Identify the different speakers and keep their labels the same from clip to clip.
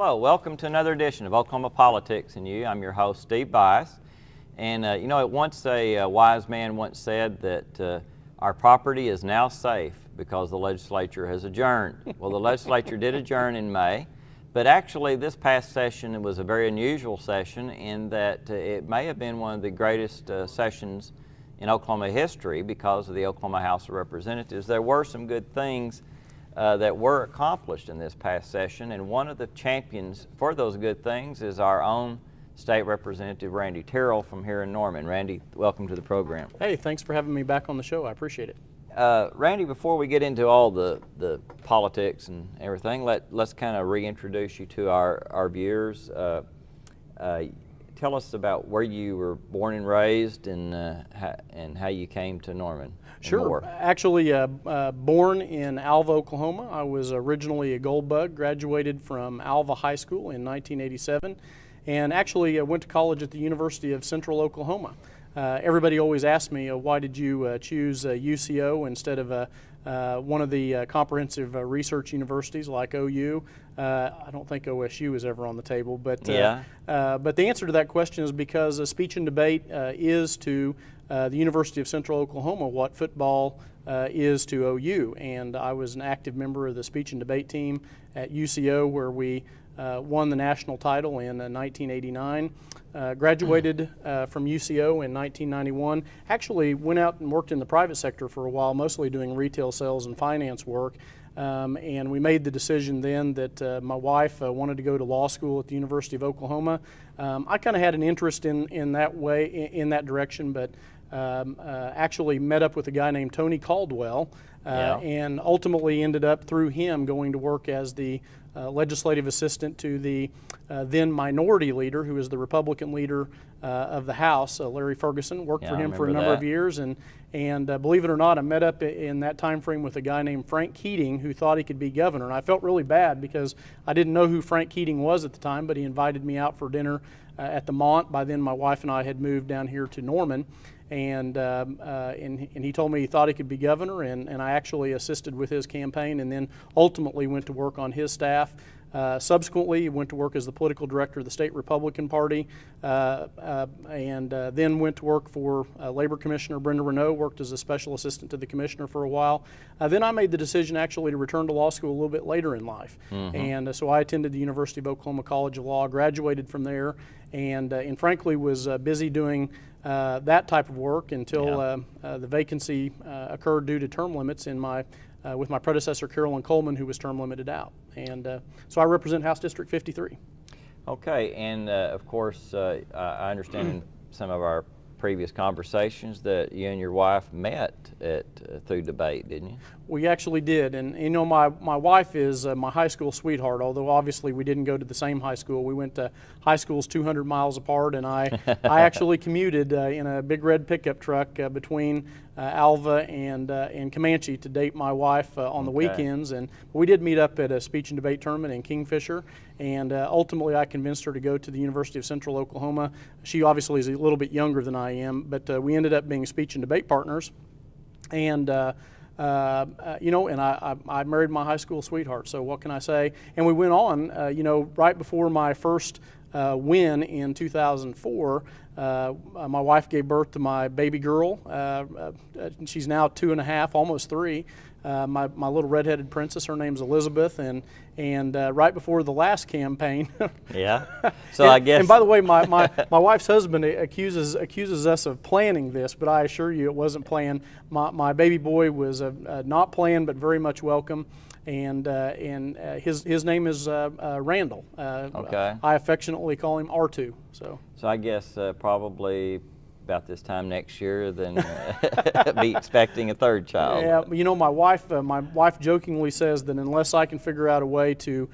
Speaker 1: Hello, welcome to another edition of Oklahoma Politics and You. I'm your host, Steve Byas. And once a wise man once said that our property is now safe because the legislature has adjourned. Well, the legislature did adjourn in May, but actually this past session was a very unusual session in that it may have been one of the greatest sessions in Oklahoma history because of the Oklahoma House of Representatives. There were some good things that were accomplished in this past session, and one of the champions for those good things is our own State Representative Randy Terrill from here in Norman. Randy, welcome to the program.
Speaker 2: Hey, thanks for having me back on the show. I appreciate it.
Speaker 1: Randy, before we get into all the politics and everything, let's kind of reintroduce you to our viewers. Tell us about where you were born and raised and how you came to Norman.
Speaker 2: Sure. Actually, born in Alva, Oklahoma. I was originally a gold bug, graduated from Alva High School in 1987, and actually went to college at the University of Central Oklahoma. Everybody always asks me, why did you choose UCO instead of one of the comprehensive research universities like OU? I don't think OSU is ever on the table, but but the answer to that question is because speech and debate is to the University of Central Oklahoma what football is to OU, and I was an active member of the speech and debate team at UCO where we won the national title in 1989. Graduated from UCO in 1991. Actually went out and worked in the private sector for a while, mostly doing retail sales and finance work. And we made the decision then that my wife wanted to go to law school at the University of Oklahoma. I kind of had an interest in that way, in that direction, but actually met up with a guy named Tony Caldwell and ultimately ended up through him going to work as the legislative assistant to the then minority leader, who was the Republican leader of the House, Larry Ferguson. Worked for him for a number of years, and believe it or not, I met up in that time frame with a guy named Frank Keating who thought he could be governor. And I felt really bad because I didn't know who Frank Keating was at the time, but he invited me out for dinner at the Mont. By then, my wife and I had moved down here to Norman. And he told me he thought he could be governor, and I actually assisted with his campaign and then ultimately went to work on his staff. Subsequently, went to work as the political director of the state Republican Party, and then went to work for Labor Commissioner Brenda Renault, worked as a special assistant to the commissioner for a while. Then I made the decision actually to return to law school a little bit later in life. And so I attended the University of Oklahoma College of Law, graduated from there, and frankly was busy doing that type of work until the vacancy occurred due to term limits in with my predecessor Carolyn Coleman, who was term limited out. And so I represent House District 53.
Speaker 1: Okay, and of course I understand in some of our previous conversations that you and your wife met through debate, didn't you?
Speaker 2: We actually did, and you know, my wife is my high school sweetheart, although obviously we didn't go to the same high school. We went to high schools 200 miles apart, and I actually commuted in a big red pickup truck between Alva and Comanche to date my wife on the weekends. And we did meet up at a speech and debate tournament in Kingfisher, and ultimately I convinced her to go to the University of Central Oklahoma. She obviously is a little bit younger than I am, but we ended up being speech and debate partners. And and I married my high school sweetheart, so what can I say? And we went on, right before my first win in 2004, my wife gave birth to my baby girl. She's now 2.5, almost 3. My little redheaded princess, her name's Elizabeth, and right before the last campaign.
Speaker 1: So I guess.
Speaker 2: And by the way, my wife's husband accuses us of planning this, but I assure you it wasn't planned. My baby boy was not planned, but very much welcome. And his name is Randall. I affectionately call him R2. So
Speaker 1: I guess probably about this time next year, then be expecting a third child.
Speaker 2: Yeah, you know, my wife jokingly says that unless I can figure out a way to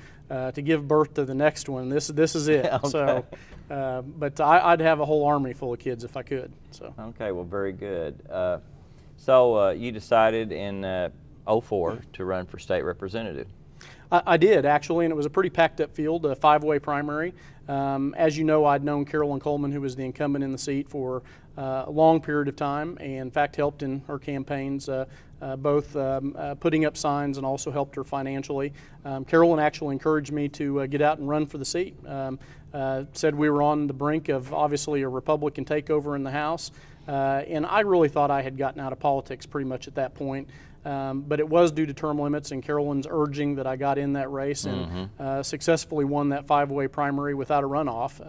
Speaker 2: give birth to the next one, this is it.
Speaker 1: Okay.
Speaker 2: So, but I'd have a whole army full of kids if I could. So.
Speaker 1: Okay, well, very good. So you decided in 04 to run for state representative.
Speaker 2: I did, actually, and it was a pretty packed up field, a 5-way primary. As you know, I'd known Carolyn Coleman, who was the incumbent in the seat, for a long period of time, and in fact helped in her campaigns, both putting up signs and also helped her financially. Carolyn actually encouraged me to get out and run for the seat. Said we were on the brink of obviously a Republican takeover in the House, and I really thought I had gotten out of politics pretty much at that point. But it was due to term limits and Carolyn's urging that I got in that race and successfully won that 5-way primary without a runoff,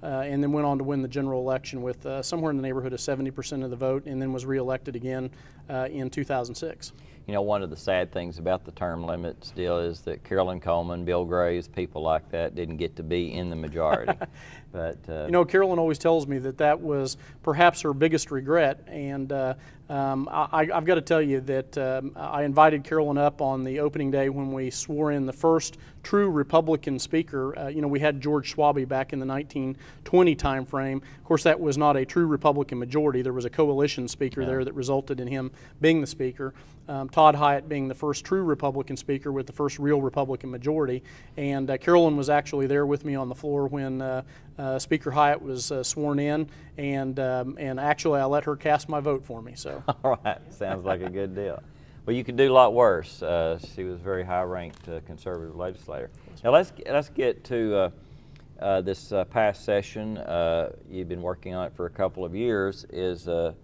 Speaker 2: and then went on to win the general election with somewhere in the neighborhood of 70% of the vote, and then was reelected again in 2006.
Speaker 1: You know, one of the sad things about the term limits deal is that Carolyn Coleman, Bill Graves, people like that didn't get to be in the majority. But
Speaker 2: you know, Carolyn always tells me that that was perhaps her biggest regret, and I've got to tell you that I invited Carolyn up on the opening day when we swore in the first true Republican speaker. You know, we had George Schwabe back in the 1920 time frame. Of course, that was not a true Republican majority. There was a coalition speaker there that resulted in him being the speaker. Todd Hyatt being the first true Republican speaker with the first real Republican majority. And Carolyn was actually there with me on the floor when Speaker Hyatt was sworn in, and actually I let her cast my vote for me. So.
Speaker 1: All right, sounds like a good deal. Well, you could do a lot worse. She was a very high-ranked conservative legislator. Now let's get to this past session. You've been working on it for a couple of years. Is a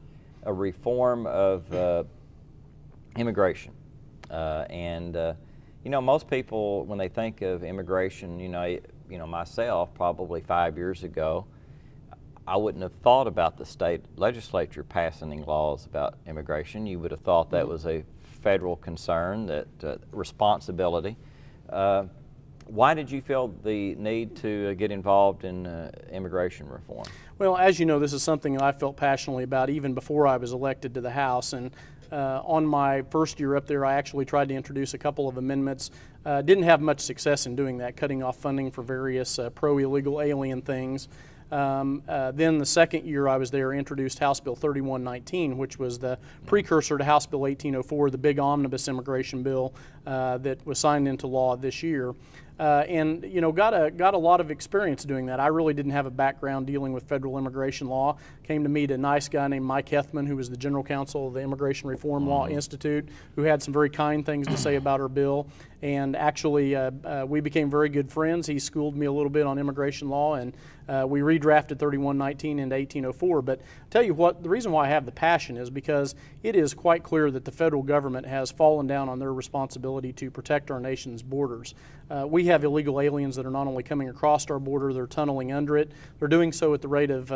Speaker 1: reform of immigration, and you know, most people when they think of immigration, you know, myself probably 5 years ago, I wouldn't have thought about the state legislature passing laws about immigration. You would have thought that was a federal concern, that responsibility. Why did you feel the need to get involved in immigration reform?
Speaker 2: Well, as you know, this is something I felt passionately about even before I was elected to the House. And on my first year up there, I actually tried to introduce a couple of amendments. Didn't have much success in doing that, cutting off funding for various pro-illegal alien things. Then the second year I was there, introduced House Bill 3119, which was the precursor to House Bill 1804, the big omnibus immigration bill that was signed into law this year. And you know, got a lot of experience doing that. I really didn't have a background dealing with federal immigration law. Came to meet a nice guy named Mike Hethman, who was the general counsel of the Immigration Reform Law Institute, who had some very kind things to say about our bill. And actually, we became very good friends. He schooled me a little bit on immigration law, and we redrafted 3119 into 1804. But tell you what, the reason why I have the passion is because it is quite clear that the federal government has fallen down on their responsibility to protect our nation's borders. We have illegal aliens that are not only coming across our border, they're tunneling under it. They're doing so at the rate of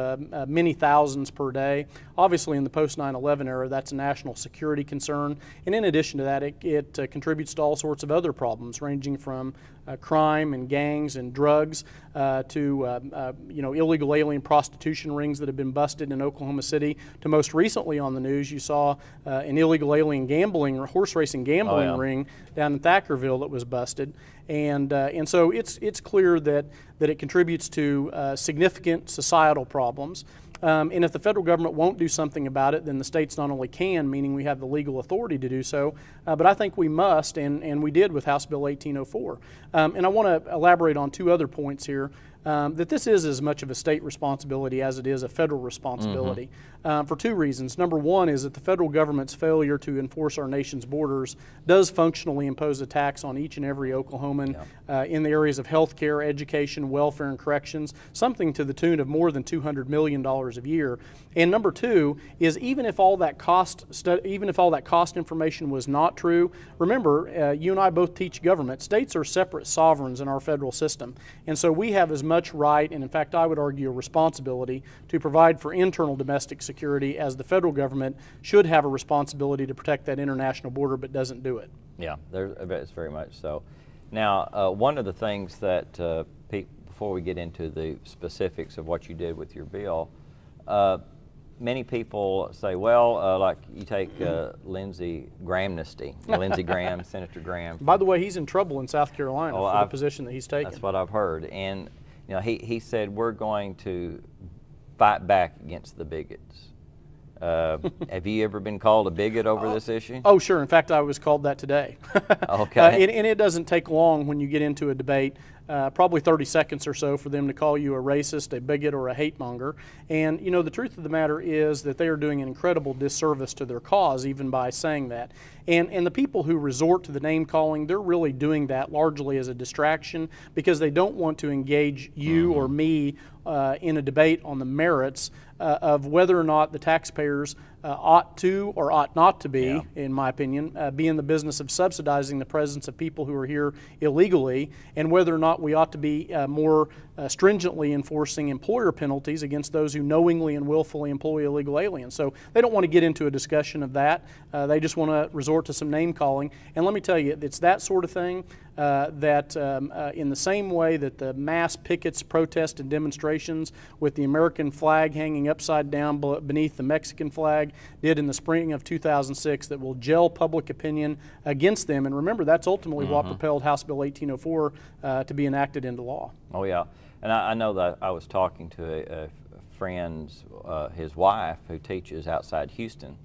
Speaker 2: many thousands per day. Obviously, in the post 9/11 era, that's a national security concern. And in addition to that, it contributes to all sorts of other problems, ranging from crime and gangs and drugs to you know, illegal alien prostitution rings that have been busted in Oklahoma City. To most recently on the news, you saw an illegal alien gambling or horse racing gambling ring down in Thackerville that was busted. And so it's clear that it contributes to significant societal problems. And if the federal government won't do something about it, then the states not only can, meaning we have the legal authority to do so, but I think we must, and we did with House Bill 1804. And I want to elaborate on two other points here. That this is as much of a state responsibility as it is a federal responsibility for two reasons. Number one is that the federal government's failure to enforce our nation's borders does functionally impose a tax on each and every Oklahoman in the areas of health care, education, welfare, and corrections, something to the tune of more than $200 million a year. And number two is even if all that cost information was not true, remember, you and I both teach government. States are separate sovereigns in our federal system. And so we have as much right, and in fact I would argue a responsibility, to provide for internal domestic security as the federal government should have a responsibility to protect that international border, but doesn't do it.
Speaker 1: Yeah, it's very much so. Now, one of the things that, before we get into the specifics of what you did with your bill, many people say, well, like you take Lindsey Graham, Senator Graham.
Speaker 2: By the way, he's in trouble in South Carolina for the position that he's taken.
Speaker 1: That's what I've heard. And you know, he said, we're going to fight back against the bigots. Have you ever been called a bigot over this issue?
Speaker 2: Oh, sure. In fact, I was called that today.
Speaker 1: Okay.
Speaker 2: And it doesn't take long when you get into a debate probably 30 seconds or so for them to call you a racist, a bigot, or a hate monger. And you know, the truth of the matter is that they are doing an incredible disservice to their cause even by saying that. And the people who resort to the name calling, they're really doing that largely as a distraction because they don't want to engage you or me in a debate on the merits of whether or not the taxpayers ought to or ought not to be, in my opinion, be in the business of subsidizing the presence of people who are here illegally, and whether or not we ought to be more stringently enforcing employer penalties against those who knowingly and willfully employ illegal aliens. So they don't want to get into a discussion of that. They just want to resort to some name calling. And let me tell you, it's that sort of thing that in the same way that the mass pickets, protests, and demonstrations with the American flag hanging upside down beneath the Mexican flag did in the spring of 2006 that will gel public opinion against them. And remember, that's ultimately what propelled House Bill 1804 to be enacted into law.
Speaker 1: Oh, yeah. And I know that I was talking to a friend's, his wife, who teaches outside Houston,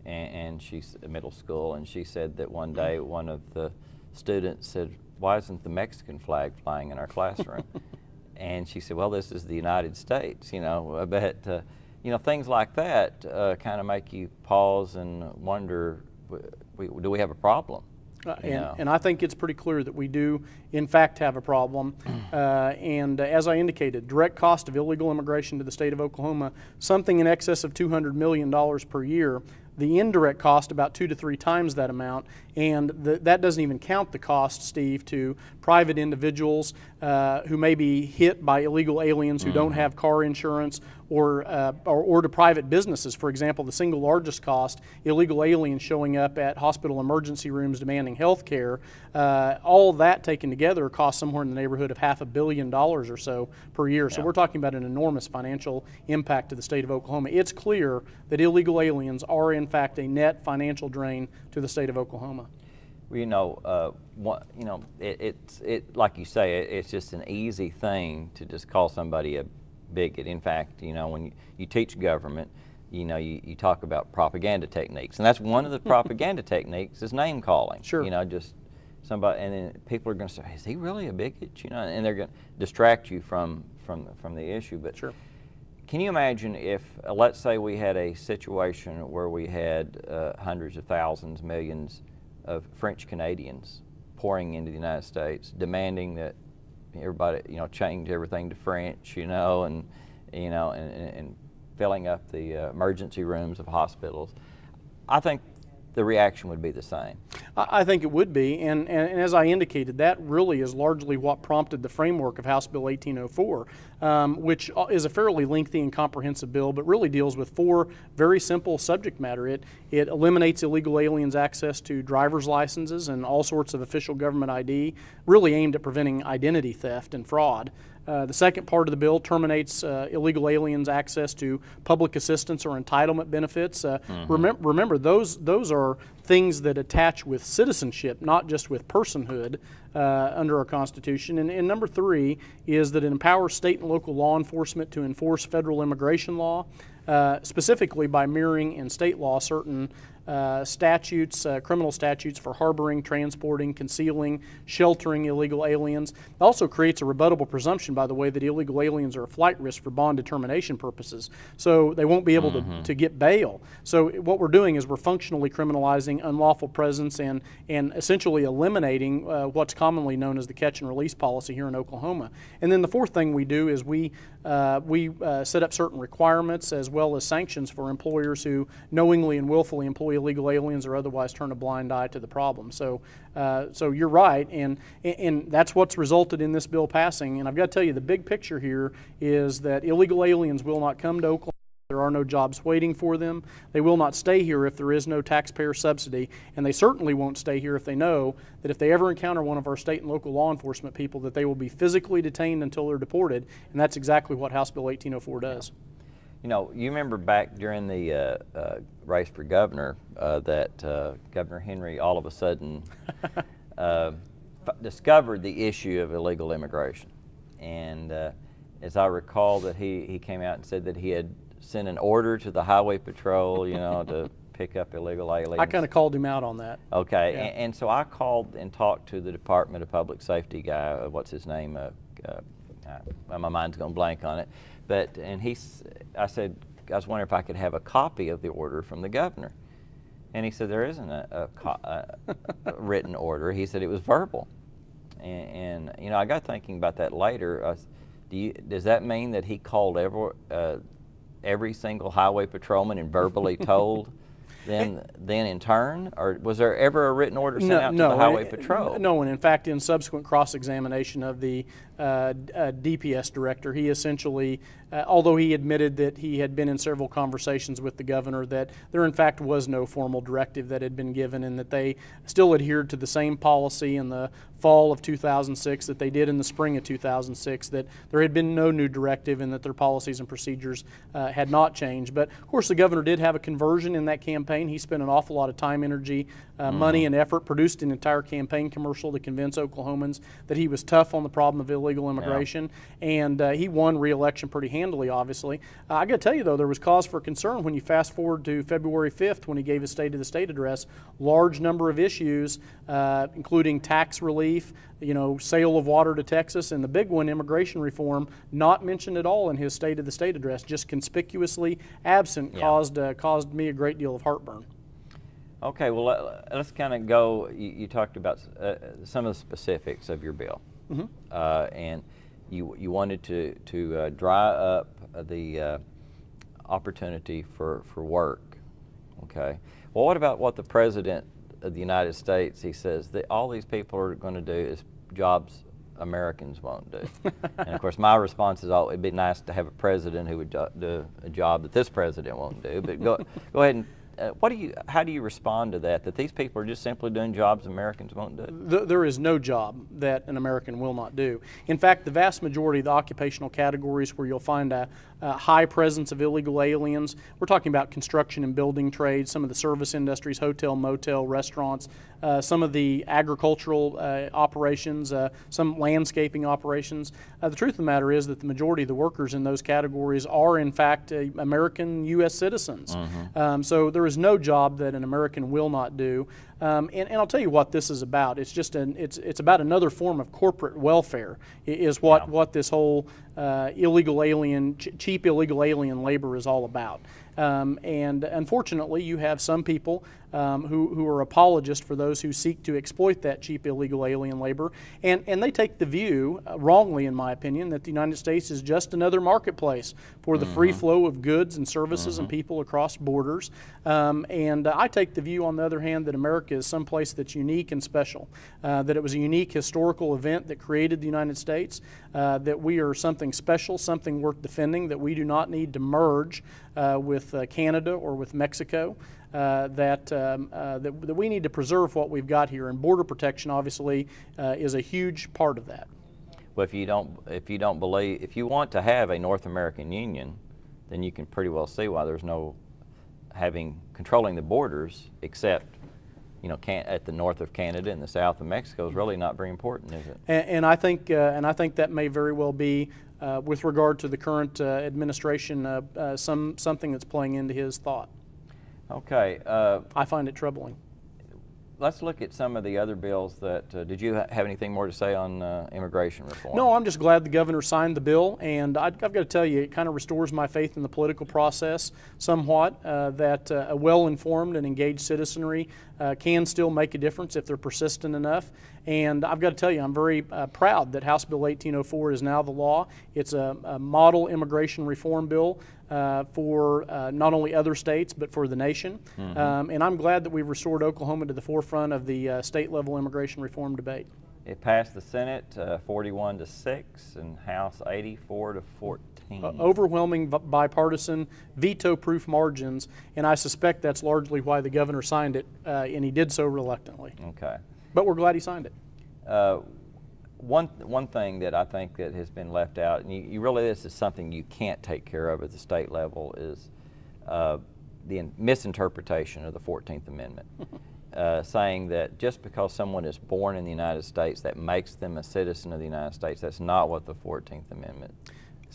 Speaker 1: and she's at middle school, and she said that one day one of the students said, "Why isn't the Mexican flag flying in our classroom?" And she said, "Well, this is the United States, you know." But you know, things like that kind of make you pause and wonder, do we have a problem?
Speaker 2: And I think it's pretty clear that we do, in fact, have a problem. And as I indicated, direct cost of illegal immigration to the state of Oklahoma, something in excess of $200 million per year. The indirect cost, about 2 to 3 times that amount, and that doesn't even count the cost, Steve, to private individuals who may be hit by illegal aliens who don't have car insurance, or to private businesses. For example, the single largest cost, illegal aliens showing up at hospital emergency rooms demanding health care. All that taken together costs somewhere in the neighborhood of $500 million or so per year. So we're talking about an enormous financial impact to the state of Oklahoma. It's clear that illegal aliens are in fact a net financial drain to the state of Oklahoma.
Speaker 1: Well, you know, it's like you say, it's just an easy thing to just call somebody a bigot. In fact, you know, when you teach government, you know, you talk about propaganda techniques, and that's one of the propaganda techniques is name calling. Sure. You know, just somebody, and then people are going to say, "Is he really a bigot?" You know, and they're going to distract you from the issue. But
Speaker 2: sure.
Speaker 1: Can you imagine if, let's say, we had a situation where we had hundreds of thousands, millions of French Canadians pouring into the United States, demanding that everybody, you know, change everything to French, you know, and filling up the emergency rooms of hospitals? I think the reaction would be the same.
Speaker 2: I think it would be, and as I indicated, that really is largely what prompted the framework of House Bill 1804, which is a fairly lengthy and comprehensive bill, but really deals with 4 very simple subject matter. It eliminates illegal aliens' access to driver's licenses and all sorts of official government ID, really aimed at preventing identity theft and fraud. The second part of the bill terminates illegal aliens' access to public assistance or entitlement benefits. Remember, those are things that attach with citizenship, not just with personhood under our Constitution. And number 3 is that it empowers state and local law enforcement to enforce federal immigration law, specifically by mirroring in state law certain statutes, criminal statutes for harboring, transporting, concealing, sheltering illegal aliens. It also creates a rebuttable presumption, by the way, that illegal aliens are a flight risk for bond determination purposes. So they won't be able to get bail. So what we're doing is we're functionally criminalizing unlawful presence and essentially eliminating what's commonly known as the catch and release policy here in Oklahoma. And then the fourth thing we do is we set up certain requirements as well as sanctions for employers who knowingly and willfully employ illegal aliens or otherwise turn a blind eye to the problem. So you're right, and that's what's resulted in this bill passing. And I've got to tell you, the big picture here is that illegal aliens will not come to Oklahoma. There are no jobs waiting for them. They will not stay here if there is no taxpayer subsidy, and they certainly won't stay here if they know that if they ever encounter one of our state and local law enforcement people, that they will be physically detained until they're deported, and that's exactly what House Bill 1804 does.
Speaker 1: You know, you remember back during the race for governor that Governor Henry all of a sudden discovered the issue of illegal immigration. And as I recall, that he came out and said that he had sent an order to the Highway Patrol, you know, to pick up illegal aliens?
Speaker 2: I kind of called him out on that.
Speaker 1: Okay,
Speaker 2: Yeah.
Speaker 1: and so I called and talked to the Department of Public Safety guy. What's his name? My mind's going blank on it. But I said, I was wondering if I could have a copy of the order from the governor. And he said there isn't a written order. He said it was verbal. And you know, I got thinking about that later. Does that mean that he called every single highway patrolman and verbally told them then in turn, or was there ever a written order sent out to the highway patrol?
Speaker 2: No, and in fact, in subsequent cross-examination of the DPS director, he essentially, although he admitted that he had been in several conversations with the governor, that there in fact was no formal directive that had been given, and that they still adhered to the same policy in the fall of 2006 that they did in the spring of 2006, that there had been no new directive and that their policies and procedures had not changed. But of course the governor did have a conversion in that campaign. He spent an awful lot of time, energy, money, and effort, produced an entire campaign commercial to convince Oklahomans that he was tough on the problem of illegal immigration, and he won re-election pretty handily, obviously. I got to tell you, though, there was cause for concern when you fast forward to February 5th when he gave his State of the State address. Large number of issues, including tax relief, sale of water to Texas, and the big one, immigration reform, not mentioned at all in his State of the State address, just conspicuously absent, caused me a great deal of heartburn.
Speaker 1: Okay, well, let's kind of go, you talked about some of the specifics of your bill. Mm-hmm. And you wanted to dry up the opportunity for work. Okay. Well, what about what the President of the United States, he says that all these people are going to do is jobs Americans won't do. And of course my response is, it'd be nice to have a president who would do a job that this president won't do. But go ahead and how do you respond to that these people are just simply doing jobs Americans won't do?
Speaker 2: There is no job that an American will not do. In fact, the vast majority of the occupational categories where you'll find a high presence of illegal aliens, we're talking about construction and building trades, some of the service industries, hotel, motel, restaurants, some of the agricultural operations, some landscaping operations. The truth of the matter is that the majority of the workers in those categories are in fact American U.S. citizens. Mm-hmm. So there is no job that an American will not do. And I'll tell you what this is about. It's just it's about another form of corporate welfare. Is what this whole illegal alien, cheap illegal alien labor is all about. And unfortunately, you have some people who are apologists for those who seek to exploit that cheap illegal alien labor, and they take the view, wrongly in my opinion, that the United States is just another marketplace for the free flow of goods and services and people across borders. And I take the view, on the other hand, that America is someplace that's unique and special, that it was a unique historical event that created the United States, that we are something special, something worth defending, that we do not need to merge with Canada or with Mexico, that we need to preserve what we've got here, and border protection obviously is a huge part of that.
Speaker 1: Well, if you want to have a North American Union, then you can pretty well see why there's no controlling the borders, except at the north of Canada and the south of Mexico is really not very important, is it?
Speaker 2: And I think that may very well be, with regard to the current administration, something that's playing into his thought.
Speaker 1: Okay.
Speaker 2: I find it troubling.
Speaker 1: Let's look at some of the other bills that, did you have anything more to say on immigration reform?
Speaker 2: No, I'm just glad the governor signed the bill, and I've got to tell you, it kind of restores my faith in the political process somewhat, that a well-informed and engaged citizenry can still make a difference if they're persistent enough. And I've got to tell you, I'm very proud that House Bill 1804 is now the law. It's a model immigration reform bill for not only other states but for the nation. Mm-hmm. And I'm glad that we've restored Oklahoma to the forefront of the state-level immigration reform debate.
Speaker 1: It passed the Senate 41-6 and House 84-14.
Speaker 2: Overwhelming bipartisan, veto-proof margins, and I suspect that's largely why the governor signed it, and he did so reluctantly.
Speaker 1: Okay.
Speaker 2: But we're glad he signed it.
Speaker 1: One thing that I think that has been left out, and this is something you can't take care of at the state level, is the misinterpretation of the 14th Amendment, saying that just because someone is born in the United States, that makes them a citizen of the United States. That's not what the 14th Amendment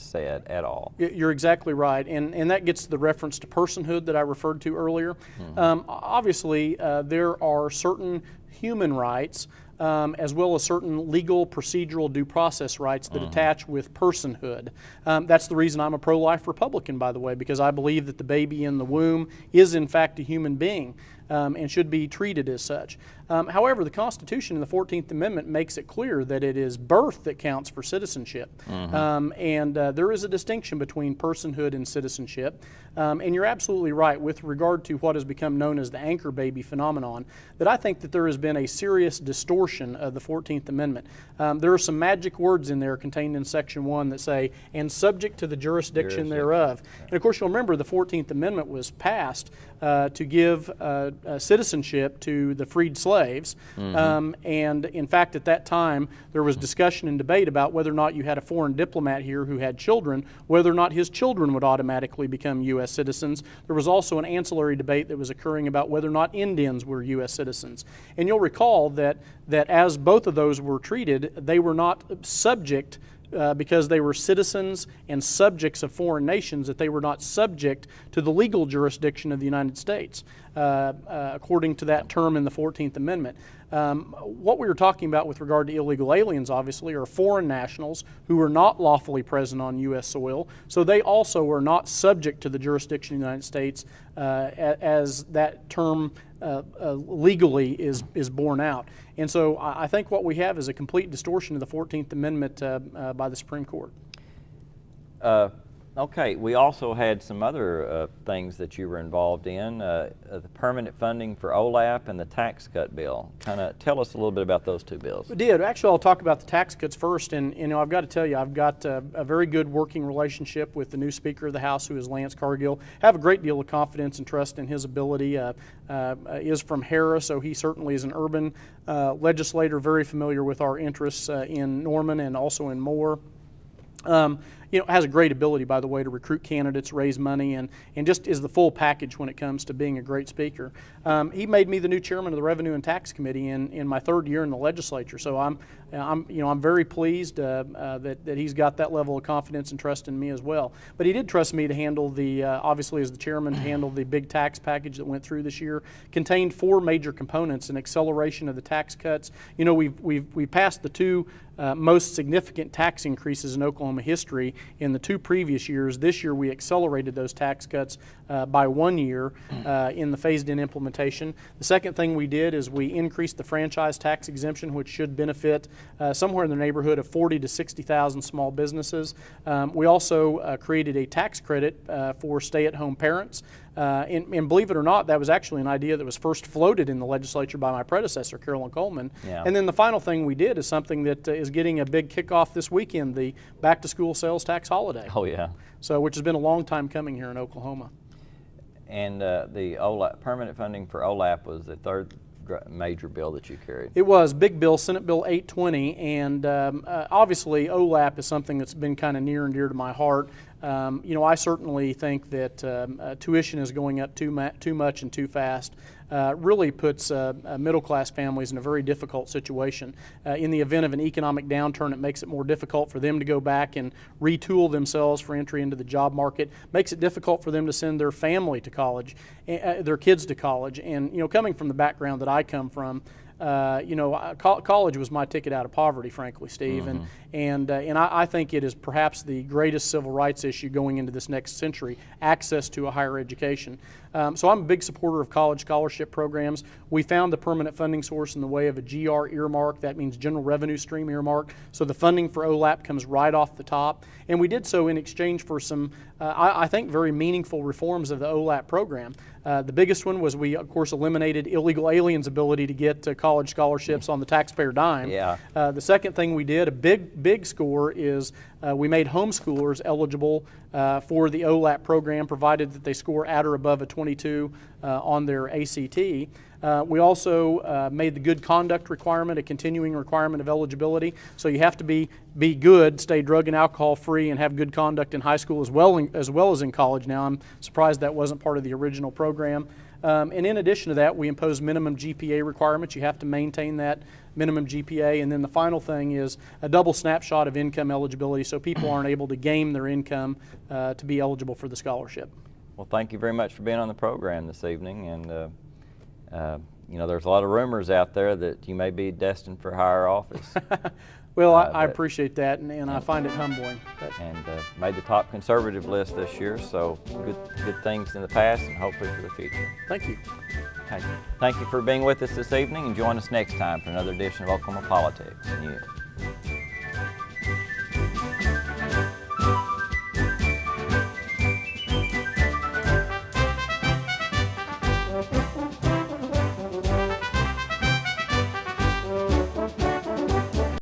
Speaker 1: said at all.
Speaker 2: You're exactly right, and that gets to the reference to personhood that I referred to earlier. Obviously, there are certain human rights as well as certain legal procedural due process rights that attach with personhood. That's the reason I'm a pro-life Republican, by the way, because I believe that the baby in the womb is in fact a human being and should be treated as such. However, the Constitution in the 14th Amendment makes it clear that it is birth that counts for citizenship. And there is a distinction between personhood and citizenship. And you're absolutely right with regard to what has become known as the anchor baby phenomenon, that I think that there has been a serious distortion of the 14th Amendment. There are some magic words in there contained in Section 1 that say, and subject to the jurisdiction thereof. And of course, you'll remember the 14th Amendment was passed to give citizenship to the freed slaves. And in fact, at that time, there was discussion and debate about whether or not you had a foreign diplomat here who had children, whether or not his children would automatically become U.S. citizens. There was also an ancillary debate that was occurring about whether or not Indians were U.S. citizens. And you'll recall that as both of those were treated, they were not subject because they were citizens and subjects of foreign nations, that they were not subject to the legal jurisdiction of the United States, according to that term in the 14th Amendment. What we were talking about with regard to illegal aliens, obviously, are foreign nationals who are not lawfully present on U.S. soil, so they also are not subject to the jurisdiction of the United States as that term legally is borne out. And so I think what we have is a complete distortion of the 14th Amendment by the Supreme Court.
Speaker 1: Okay, we also had some other things that you were involved in, the permanent funding for OLAP and the tax cut bill. Kind of tell us a little bit about those two bills.
Speaker 2: We did. Actually, I'll talk about the tax cuts first. And I've got to tell you, I've got a very good working relationship with the new Speaker of the House, who is Lance Cargill. I have a great deal of confidence and trust in his ability. Is from Harris, so he certainly is an urban legislator, very familiar with our interests in Norman and also in Moore. Has a great ability, by the way, to recruit candidates, raise money, and just is the full package when it comes to being a great speaker. He made me the new chairman of the Revenue and Tax Committee in my third year in the legislature. So I'm very pleased that he's got that level of confidence and trust in me as well. But he did trust me to handle obviously as the chairman, to handle the big tax package that went through this year. Contained four major components: an acceleration of the tax cuts. We passed the two most significant tax increases in Oklahoma history in the two previous years. This year we accelerated those tax cuts by 1 year in the phased-in implementation. The second thing we did is we increased the franchise tax exemption, which should benefit somewhere in the neighborhood of 40,000 to 60,000 small businesses. We also created a tax credit for stay-at-home parents. And believe it or not, that was actually an idea that was first floated in the legislature by my predecessor, Carolyn Coleman.
Speaker 1: Yeah.
Speaker 2: And then the final thing we did is something that is getting a big kickoff this weekend, the back-to-school sales tax holiday.
Speaker 1: Oh, yeah.
Speaker 2: So, which has been a long time coming here in Oklahoma.
Speaker 1: And the OLAP, permanent funding for OLAP was the third major bill that you carried.
Speaker 2: It was big bill, Senate Bill 820, and obviously OLAP is something that's been kind of near and dear to my heart. I certainly think that tuition is going up too much and too fast. Really puts middle-class families in a very difficult situation. In the event of an economic downturn, it makes it more difficult for them to go back and retool themselves for entry into the job market. Makes it difficult for them to send their family to college, their kids to college. And coming from the background that I come from, college was my ticket out of poverty, frankly, Steve. And I think it is perhaps the greatest civil rights issue going into this next century: access to a higher education. So I'm a big supporter of college scholarship programs. We found the permanent funding source in the way of a GR earmark. That means General Revenue Stream earmark. So the funding for OLAP comes right off the top. And we did so in exchange for some, I think, very meaningful reforms of the OLAP program. The biggest one was we, of course, eliminated illegal aliens' ability to get college scholarships on the taxpayer dime.
Speaker 1: Yeah.
Speaker 2: The second thing we did, a big score, is we made homeschoolers eligible for the OLAP program, provided that they score at or above a 22 on their ACT. We also made the good conduct requirement a continuing requirement of eligibility. So you have to be good, stay drug and alcohol free, and have good conduct in high school as well as in college now. I'm surprised that wasn't part of the original program. And in addition to that, we impose minimum GPA requirements. You have to maintain that minimum GPA. And then the final thing is a double snapshot of income eligibility so people aren't able to game their income to be eligible for the scholarship.
Speaker 1: Well, thank you very much for being on the program this evening. And you know, there's a lot of rumors out there that you may be destined for higher office.
Speaker 2: Well, I appreciate that, and I find it humbling.
Speaker 1: And made the top conservative list this year, so good things in the past and hopefully for the future.
Speaker 2: Thank you.
Speaker 1: Okay. Thank you for being with us this evening, and join us next time for another edition of Oklahoma Politics and You.